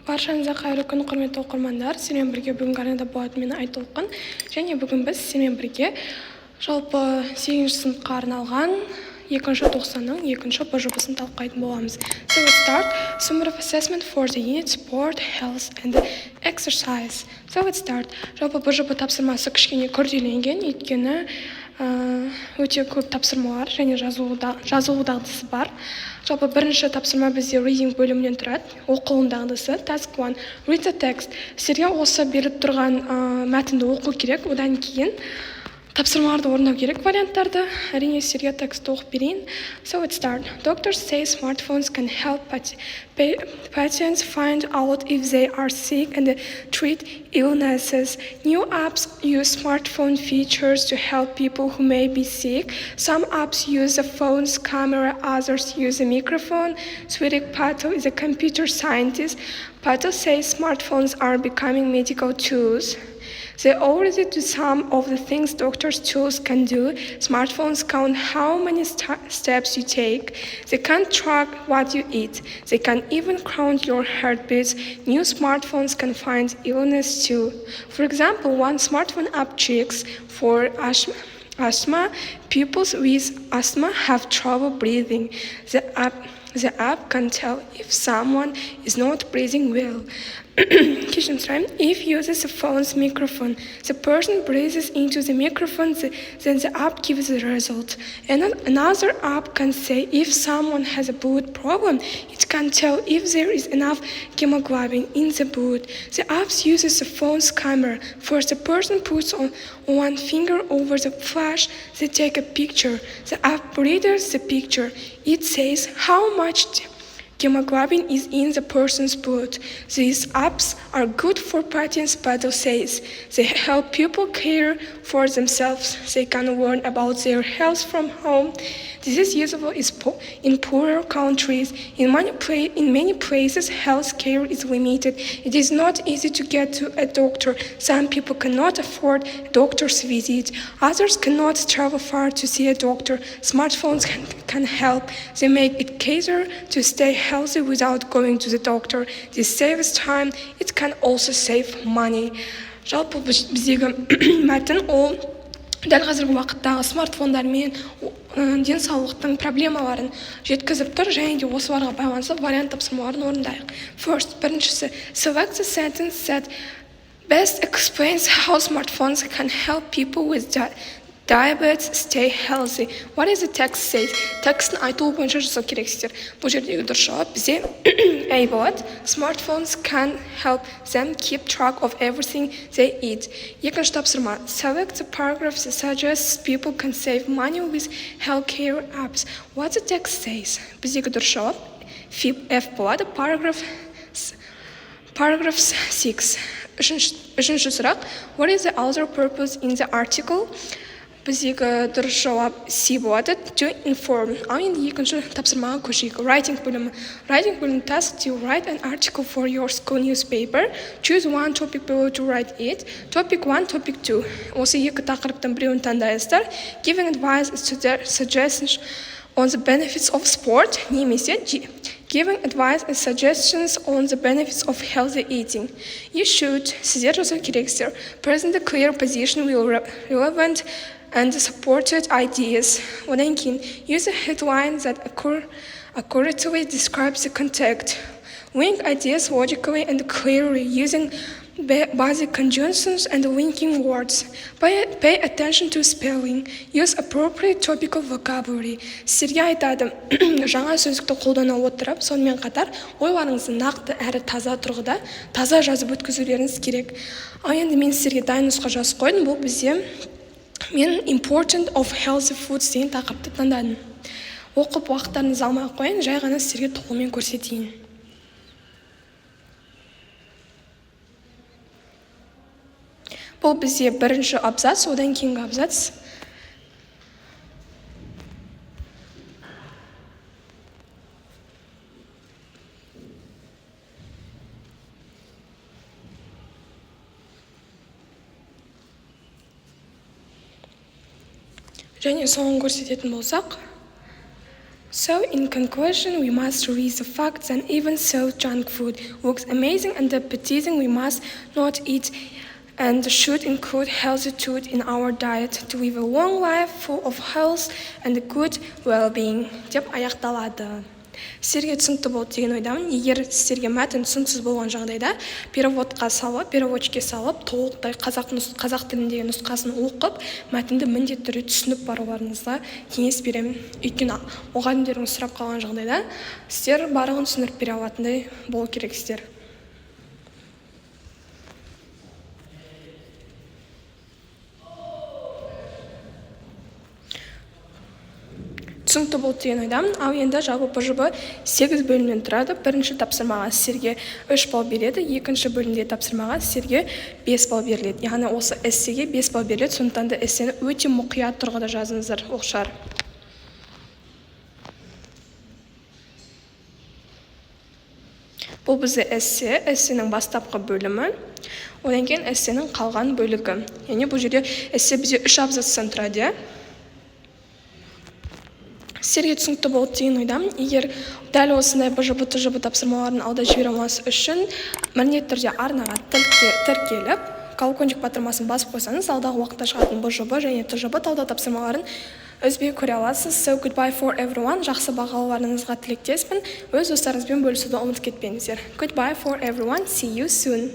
Баршаңызға қайырлы күн, құрметті оқырмандар. Сіздермен бірге бүгін арнада болатын мен Айтолқын. Және бүгін біз сіздермен бірге жалпы 8-ші сыныпқа арналған 2-ші тоқсанның 2-ші бжбсын талқылайтын боламыз. So let's start. Summary of assessment for the unit sport, health and exercise. So let's start. Жалпы бжб тапсырмасы кішкене күрделенген, өйткені өте көп тапсырмалар және жазылу дағдысы бар. Жалпы бірінші тапсырма бізде reading бөлімінен тұрады. Оқылым дағдысы, task 1, read the text. Сіздерге осы беріп тұрған мәтінді оқу керек, одан кейін тапсырмаларды орындау керек варианттарды. Әрине сіздерге текстті оқып берейін. So let's start. Doctors say smartphones can help patients find out if they are sick and treat illnesses. New apps use smartphone features to help people who may be sick. Some apps use the phone's camera, others use a microphone. Sweetik Patel is a computer scientist. Patel says smartphones are becoming medical tools. They already do some of the things doctors' tools can do. Smartphones count how many steps you take. They can track what you eat. They can even count your heartbeats. New smartphones can find illness too. For example, one smartphone app checks for asthma. People with asthma have trouble breathing. The app can tell if someone is not breathing well. If uses the phone's microphone, the person breathes into the microphone, then the app gives the result. And another app can say if someone has a blood problem, it can tell if there is enough hemoglobin in the blood. The app uses the phone's camera. First, the person puts on one finger over the flash, they take a picture. The app reads the picture. It says how much hemoglobin is in the person's blood. These apps are good for patients, Patel says. They help people care for themselves. They can learn about their health from home. This is useful in poorer countries. In many places, health care is limited. It is not easy to get to a doctor. Some people cannot afford a doctor's visit. Others cannot travel far to see a doctor. Smartphones can help. They make it easier to stay healthy without going to the doctor. This saves time. It can also save money. Жалпы біздегі мәтін ол дәл қазіргі уақыттағы смартфондармен денсаулықтың проблемаларын жеткізіп тұр, және де осыларға байланысты вариант тапсырмаларын орындайық. First, біріншісі, select the sentence that best explains how smartphones can help people with diabetes stay healthy. What is the text says? Текстін айтуы бойынша жасау керексіздер. Бұл жердегі дұрыс жауап бізде A болады. Smartphones can help them keep track of everything they eat. Екінші тапсырма. Select the paragraph that suggests people can save money with healthcare apps. What the text says? Біздегі дұрыс жауап F болады. Paragraph 6. Үшінші сұрақ. What is the other purpose in the article? Біздегі дұрыс жауап C болады, to inform. Ал енді екінші тапсырмаға көшейік. Writing бөлімі task to write an article for your school newspaper. Choose one topic below to write it. Topic 1, topic 2. Осы екі тақырыптың біреуін таңдайсыздар. Giving advice and suggestions on the benefits of sport. Немесе Giving advice and suggestions on the benefits of healthy eating. You should, сіздер жасау керексіздер, present a clear position with relevant and supported ideas. Одан кейін, use a headline that accurately describes the context. Link ideas logically and clearly using basic conjunctions and linking words. Pay attention to spelling. Use appropriate topical vocabulary. Сіздерге айтады, жаңа сөздікті қолдана отырып, сонымен қатар ойларыңызды нақты әрі таза тұрғыда таза жазып өткізулеріңіз керек. Ал енді мен сіздерге дайын нұсқа жазып қойдым. Бұл бізде мен important of healthy foods деген тақырыпты таңдадым. Оқып уақыттарыңызды алмай қойын, жай ғана сіздерге толығымен көрсетейін. Бұл бізде бірінші абзац, одан кейінгі абзац. Және соңын көрсететін болсақ, So, in conclusion, we must read the facts, and even so, junk food looks amazing and appetizing. We must not eat and should include healthy food in our diet to live a long life full of health and good well-being. деп аяқталады. Сіздерге түсінікті болды деген ойдамын. Егер сіздерге мәтін түсініксіз болған жағдайда переводчикке салып, толықтай қазақ тіліндегі нұсқасын оқып, мәтінді міндетті түрде түсініп баруларыңызға кеңес беремін. Өйткені мұғалімдеріңіз сұрап қалған жағдайда сіздер барлығын түсіндіріп бере алатындай болу керексіздер. Түсінікті болды деген ойдамын. Ал енді жалпы бжб 8 бөлімнен тұрады. Бірінші тапсырмаға сіздерге 3 балл береді, екінші бөлімде тапсырмаға сіздерге 5 балл беріледі. Яғни осы эссеге 5 балл беріледі, сондықтан да эссені өте мұқият тұрғыда жазыңыздар, оқшар. Бұл бізде эссенің бастапқы бөлімі, одан кейін эссенің қалған бөлігі. Яғни бұл жерде эссе бізде 3 абзацтан тұрады. Сіздерге түсінікті болды деген ойдамын. Егер дәл осындай бжб тжб тапсырмаларын алда жібере алмас үшін міндетті түрде арнаға тіркеліп, колокольчик батырмасын басып қойсаңыз, алдағы уақытта шығатын бжб және тжб талдау тапсырмаларын үзбей көре аласыз. So goodbye for everyone. Жақсы бағаларыңызға тілектеспін. Өз достарыңызбен бөлісуді ұмытып кетпеңіздер. Goodbye for everyone. See you soon.